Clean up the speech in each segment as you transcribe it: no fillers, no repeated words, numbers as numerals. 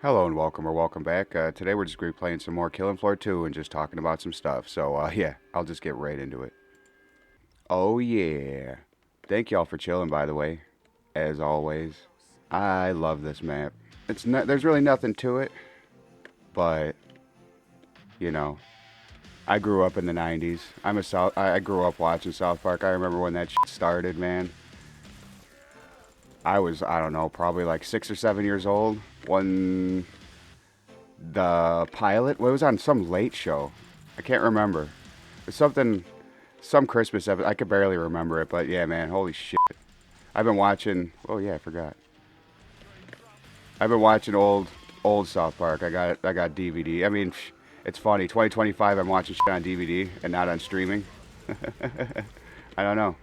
Hello and welcome or welcome back. Today we're just going to be playing some more Killing Floor 2 and just talking about some stuff. So, yeah, I'll just get right into it. Oh, yeah. Thank y'all for chilling, by the way, as always. I love this map. There's really nothing to it, but, you know, I grew up in the 90s. I grew up watching South Park. I remember when that shit started, man. I don't know, probably like 6 or 7 years old when the pilot. Well, it was on some late show. I can't remember. It's some Christmas episode. I could barely remember it, but yeah, man, holy shit. I've been watching. Oh yeah, I forgot. I've been watching old South Park. I got DVD. I mean, it's funny. 2025, I'm watching shit on DVD and not on streaming. I don't know.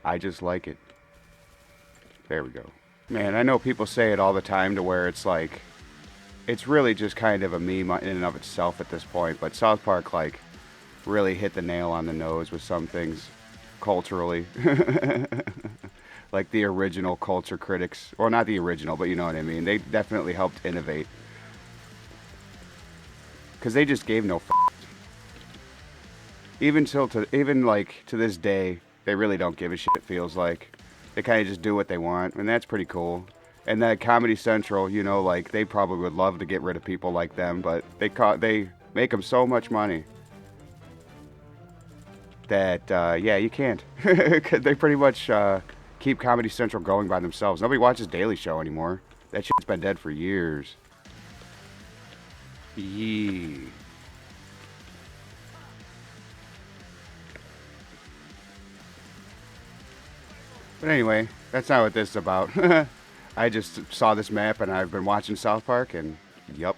I just like it. There we go. Man, I know people say it all the time to where it's like it's really just kind of a meme in and of itself at this point. But South Park, like, really hit the nail on the nose with some things culturally. Like the original culture critics, or not the original, but you know what I mean. They definitely helped innovate because they just gave no. Even like to this day, they really don't give a shit. It feels like they kind of just do what they want, and that's pretty cool. And that Comedy Central, like they probably would love to get rid of people like them, but they make them so much money that yeah, you can't. They pretty much keep Comedy Central going by themselves. Nobody watches Daily Show anymore. That shit's been dead for years. Yee. But anyway, that's not what this is about. I just saw this map and I've been watching South Park and yup.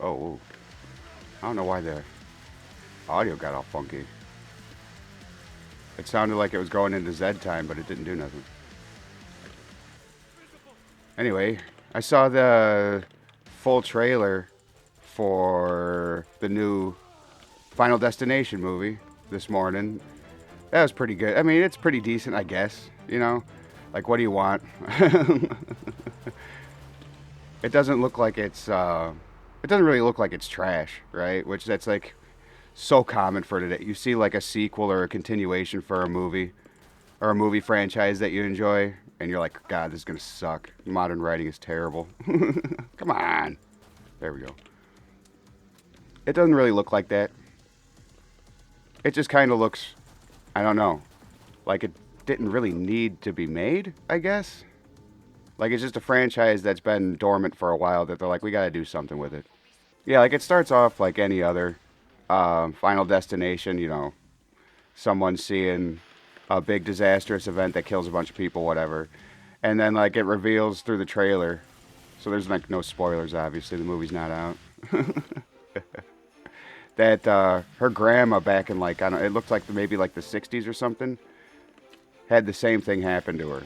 Oh, I don't know why the audio got all funky. It sounded like it was going into Z time, but it didn't do nothing. Anyway, I saw the full trailer for the new Final Destination movie this morning. That was pretty good. I mean, it's pretty decent, I guess. Like, what do you want? It doesn't look like it's. It doesn't really look like it's trash, right? Which that's like so common for today. You see like a sequel or a continuation for a movie or a movie franchise that you enjoy, and you're like, God, this is gonna suck. Modern writing is terrible. Come on. There we go. It doesn't really look like that. It just kind of looks, I don't know, like it didn't really need to be made, I guess. Like it's just a franchise that's been dormant for a while that they're like, we gotta do something with it. Yeah, like it starts off like any other Final Destination, someone seeing a big disastrous event that kills a bunch of people, whatever. And then like it reveals through the trailer. So there's like no spoilers, obviously. The movie's not out. That her grandma back in like, I don't know, it looked like maybe like the 60s or something, had the same thing happen to her.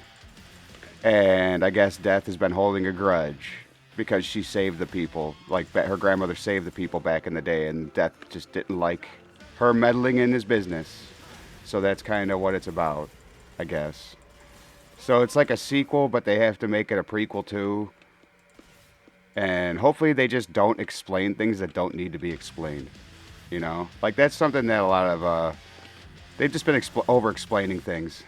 And I guess death has been holding a grudge because she saved the people. Like her grandmother saved the people back in the day, and death just didn't like her meddling in his business. So that's kind of what it's about, I guess. So it's like a sequel, but they have to make it a prequel too. And hopefully they just don't explain things that don't need to be explained. Like that's something that a lot of they've just been over explaining things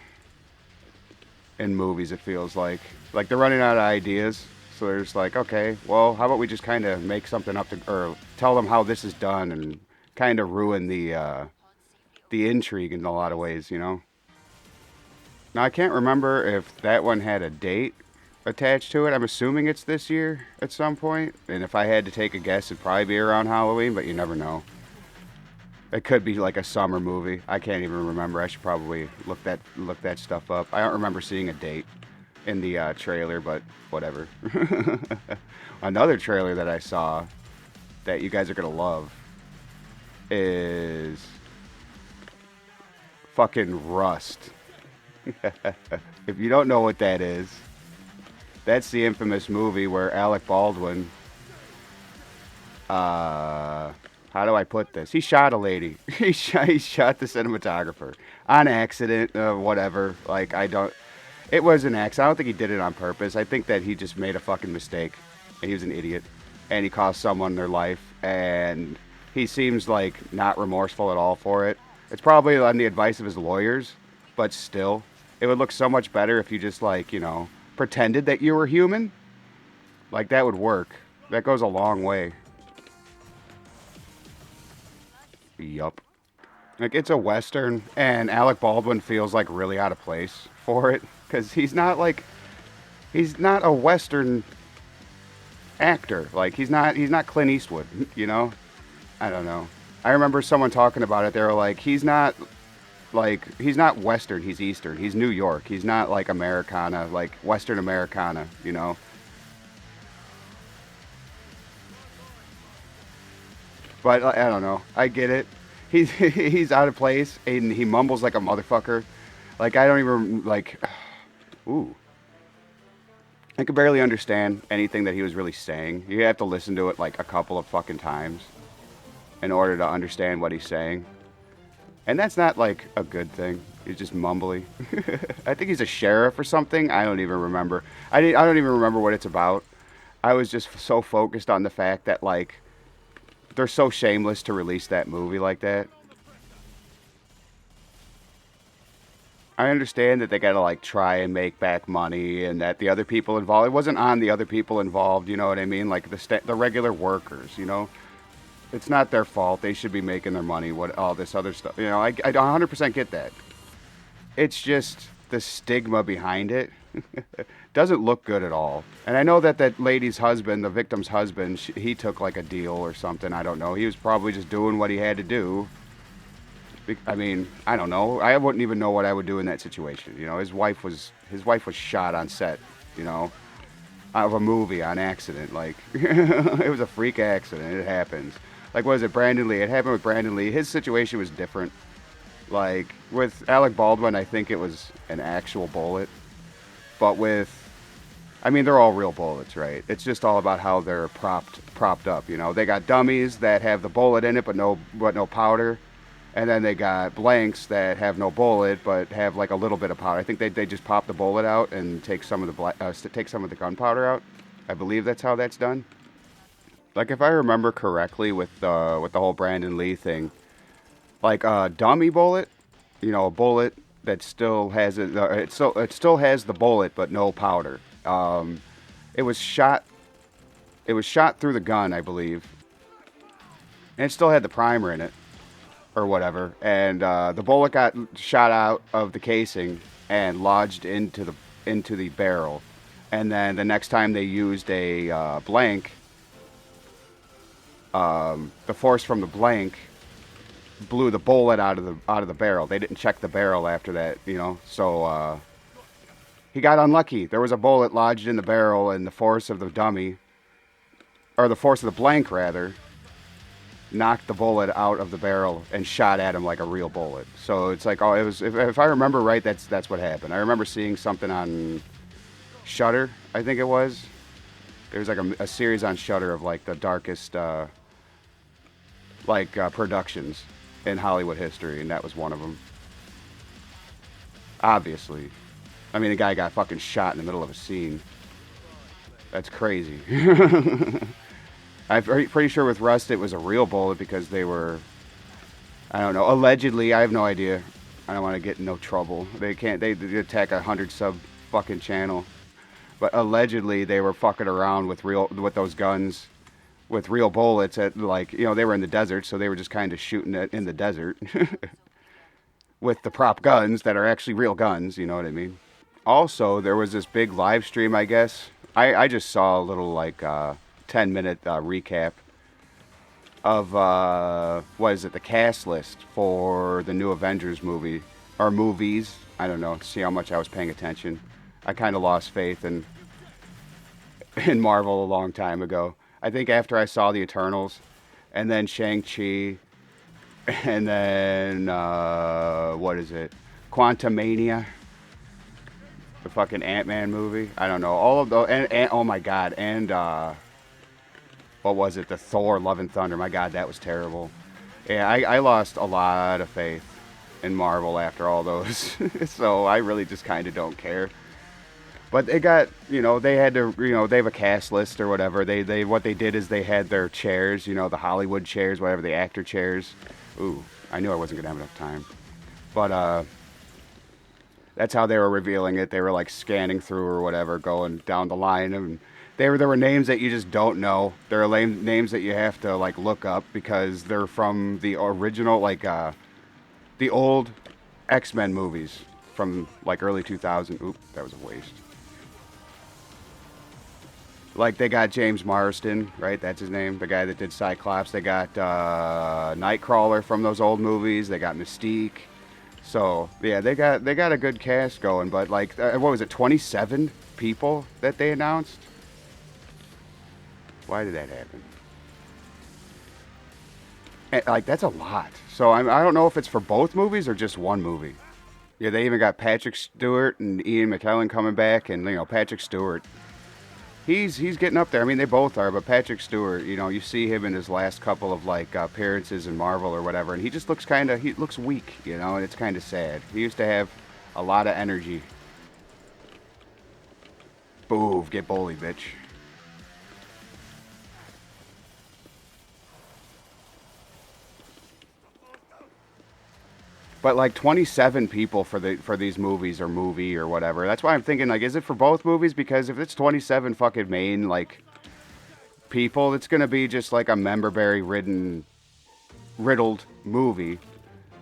in movies. It feels like they're running out of ideas, so they're just like, okay, well, how about we just kind of make something up or tell them how this is done and kind of ruin the intrigue in a lot of ways. Now I can't remember if that one had a date attached to it. I'm assuming it's this year at some point, and if I had to take a guess, it'd probably be around Halloween, but you never know. It could be like a summer movie. I can't even remember. I should probably look that stuff up. I don't remember seeing a date in the trailer, but whatever. Another trailer that I saw that you guys are gonna love is fucking Rust. If you don't know what that is, that's the infamous movie where Alec Baldwin how do I put this? He shot a lady. He shot the cinematographer on accident, whatever. Like I don't. It was an accident. I don't think he did it on purpose. I think that he just made a fucking mistake, and he was an idiot, and he cost someone their life, and he seems like not remorseful at all for it. It's probably on the advice of his lawyers, but still, it would look so much better if you just like pretended that you were human. Like that would work. That goes a long way. Yup. Like it's a western, and Alec Baldwin feels like really out of place for it because he's not a western actor. Like he's not Clint Eastwood. You know, I don't know. I remember someone talking about it. They were like he's not western. He's eastern. He's New York. He's not like Americana, like Western Americana. You know. But I don't know. I get it. He's out of place and he mumbles like a motherfucker. Like I don't even like. Ooh. I could barely understand anything that he was really saying. You have to listen to it like a couple of fucking times in order to understand what he's saying. And that's not like a good thing. He's just mumbly. I think he's a sheriff or something. I don't even remember. I don't even remember what it's about. I was just so focused on the fact that like they're so shameless to release that movie like that. I understand that they gotta like try and make back money, and that the other people involved. It wasn't on the other people involved. You know what I mean? Like the regular workers. You know, it's not their fault. They should be making their money. What all this other stuff. You know, I 100% get that. It's just the stigma behind it. Doesn't look good at all. And I know that that lady's husband, the victim's husband, he took like a deal or something. I don't know. He was probably just doing what he had to do. I mean, I don't know. I wouldn't even know what I would do in that situation. You know, his wife was shot on set. You know, out of a movie on accident. Like it was a freak accident. It happens. Like what is it, Brandon Lee? It happened with Brandon Lee. His situation was different. Like with Alec Baldwin, I think it was an actual bullet. But I mean, they're all real bullets, right? It's just all about how they're propped up. You know, they got dummies that have the bullet in it, but no powder, and then they got blanks that have no bullet but have like a little bit of powder. I think they just pop the bullet out and take some of the gunpowder out. I believe that's how that's done. Like if I remember correctly with the whole Brandon Lee thing, like a dummy bullet, you know, a bullet that still has it still has the bullet but no powder. It was shot. It was shot through the gun, I believe, and it still had the primer in it or whatever. And the bullet got shot out of the casing and lodged into the barrel. And then the next time they used a blank, the force from the blank blew the bullet out of the barrel. They didn't check the barrel after that, you know. So he got unlucky. There was a bullet lodged in the barrel, and the force of the dummy, or the force of the blank rather, knocked the bullet out of the barrel and shot at him like a real bullet. So it's like, oh, it was. If I remember right, that's what happened. I remember seeing something on Shudder. I think it was. There was like a series on Shudder of like the darkest productions in Hollywood history, and that was one of them. Obviously. I mean, the guy got fucking shot in the middle of a scene. That's crazy. I'm pretty sure with Rust it was a real bullet because they were, I don't know, allegedly, I have no idea. I don't want to get in no trouble. They attack 100 sub fucking channel. But allegedly they were fucking around with those guns, with real bullets at like, you know, they were in the desert, so they were just kind of shooting it in the desert with the prop guns that are actually real guns, you know what I mean? Also, there was this big live stream, I guess. I just saw a little like 10-minute recap of what is it, the cast list for the new Avengers movie or movies. I don't know, see how much I was paying attention. I kind of lost faith in Marvel a long time ago. I think after I saw the Eternals, and then Shang-Chi, and then what is it, Quantumania, the fucking Ant-Man movie. I don't know, all of those, and oh my god, and what was it, the Thor Love and Thunder. My god, that was terrible. Yeah, I lost a lot of faith in Marvel after all those. So I really just kind of don't care. But they got, they had to, they have a cast list or whatever. They what they did is they had their chairs, the Hollywood chairs, whatever, the actor chairs. Ooh, I knew I wasn't gonna have enough time. But that's how they were revealing it. They were like scanning through or whatever, going down the line, and there were names that you just don't know. There are names that you have to like look up because they're from the original, like the old X-Men movies from like early 2000. Oop, that was a waste. Like they got James Marsden, right? That's his name, the guy that did Cyclops. They got Nightcrawler from those old movies. They got Mystique. So yeah, they got a good cast going. But like, what was it? 27 people that they announced. Why did that happen? And, like that's a lot. So I don't know if it's for both movies or just one movie. Yeah, they even got Patrick Stewart and Ian McKellen coming back, and Patrick Stewart. He's getting up there. I mean, they both are, but Patrick Stewart, you see him in his last couple of like appearances in Marvel or whatever, and he just looks he looks weak, and it's kind of sad. He used to have a lot of energy. Boo, get bully, bitch. But like 27 people for these movies or movie or whatever. That's why I'm thinking like, is it for both movies? Because if it's 27 fucking main like people, it's gonna be just like a memberberry riddled movie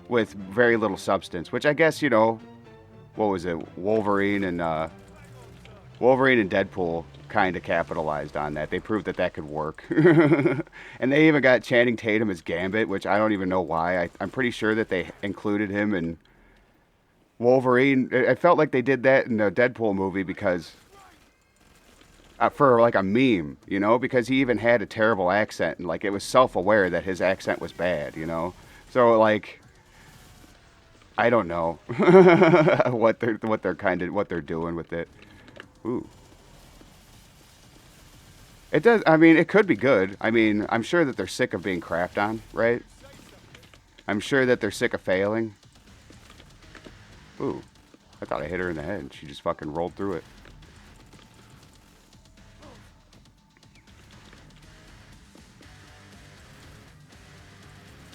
with very little substance. Which I guess what was it? Wolverine and Deadpool kind of capitalized on that. They proved that that could work. And they even got Channing Tatum as Gambit, which I don't even know why. I'm pretty sure that they included him in Wolverine. I felt like they did that in the Deadpool movie because for like a meme, because he even had a terrible accent and like it was self-aware that his accent was bad. So like I don't know what they're doing with it. Ooh. It does. I mean, it could be good. I mean, I'm sure that they're sick of being crapped on, right? I'm sure that they're sick of failing. Ooh, I thought I hit her in the head. She just fucking rolled through it.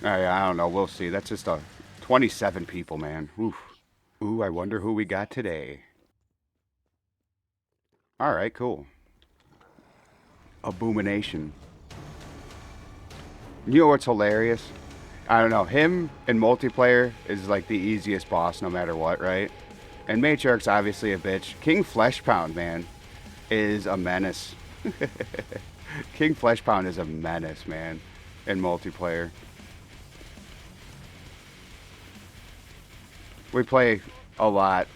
I don't know. We'll see. That's just 27 people, man. Oof. Ooh, I wonder who we got today. All right, cool. Abomination. You know what's hilarious? I don't know. Him in multiplayer is like the easiest boss no matter what, right? And Matriarch's obviously a bitch. King Fleshpound, man, is a menace. King Fleshpound is a menace, man, in multiplayer. We play a lot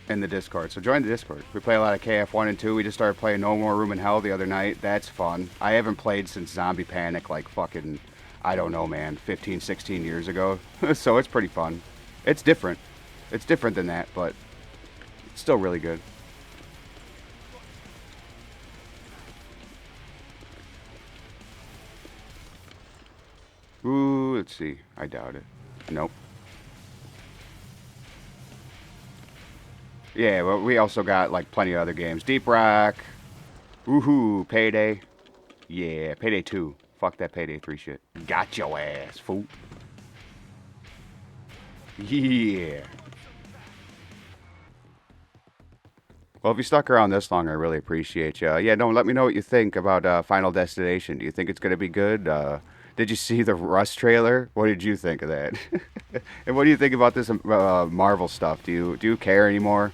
in the Discord, so join the Discord. We play a lot of KF1 and 2. We just started playing No More Room in Hell the other night. That's fun. I haven't played since Zombie Panic, like fucking, I don't know, man, 15, 16 years ago. So it's pretty fun. It's different. It's different than that, but it's still really good. Ooh, let's see. I doubt it. Nope. Yeah, but we also got like plenty of other games. Deep Rock. Woohoo, Payday. Yeah, Payday 2. Fuck that Payday 3 shit. Got your ass, fool. Yeah. Well, if you stuck around this long, I really appreciate you. Yeah, no, let me know what you think about Final Destination. Do you think it's going to be good? Did you see the Rust trailer? What did you think of that? And what do you think about this Marvel stuff? Do you care anymore?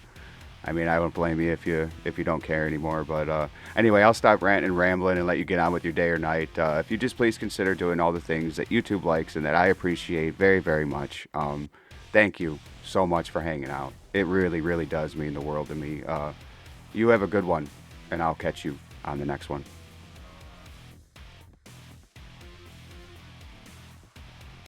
I mean, I don't blame you if you don't care anymore. But anyway, I'll stop ranting and rambling and let you get on with your day or night. If you just please consider doing all the things that YouTube likes and that I appreciate very, very much. Thank you so much for hanging out. It really, really does mean the world to me. You have a good one, and I'll catch you on the next one.